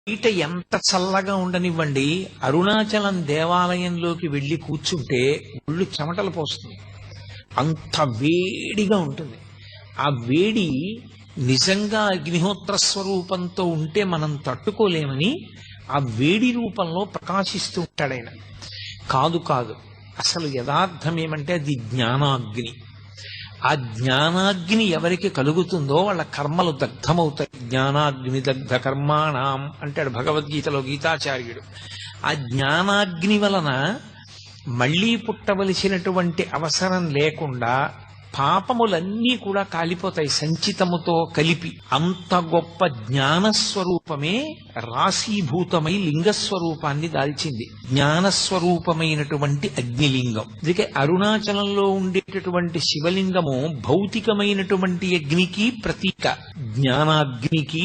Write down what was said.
బయట ఎంత చల్లగా ఉండనివ్వండి, అరుణాచలం దేవాలయంలోకి వెళ్లి కూర్చుంటే ఒళ్ళు చెమటలు పోస్తుంది. అంత వేడిగా ఉంటుంది. ఆ వేడి నిజంగా అగ్నిహోత్ర స్వరూపంతో ఉంటే మనం తట్టుకోలేమని ఆ వేడి రూపంలో ప్రకాశిస్తూ ఉంటాడాయన. కాదు కాదు, అసలు యథార్థం ఏమంటే అది జ్ఞానాగ్ని. ఆ జ్ఞానాగ్ని ఎవరికి కలుగుతుందో వాళ్ళ కర్మలు దగ్ధమవుతాయి. జ్ఞానాగ్ని దగ్ధ కర్మాణం అంటాడు భగవద్గీతలో గీతాచార్యుడు. ఆ జ్ఞానాగ్ని వలన మళ్లీ పుట్టవలసినటువంటి అవసరం లేకుండా పాపములన్నీ కూడా కాలిపోతాయి సంచితముతో కలిపి. అంత గొప్ప జ్ఞానస్వరూపమే రాశీభూతమై లింగస్వరూపాన్ని దాల్చింది. జ్ఞానస్వరూపమైనటువంటి అగ్నిలింగం. అందుకే అరుణాచలంలో ఉండేటటువంటి శివలింగము భౌతికమైనటువంటి అగ్నికి ప్రతీక, జ్ఞానాగ్నికి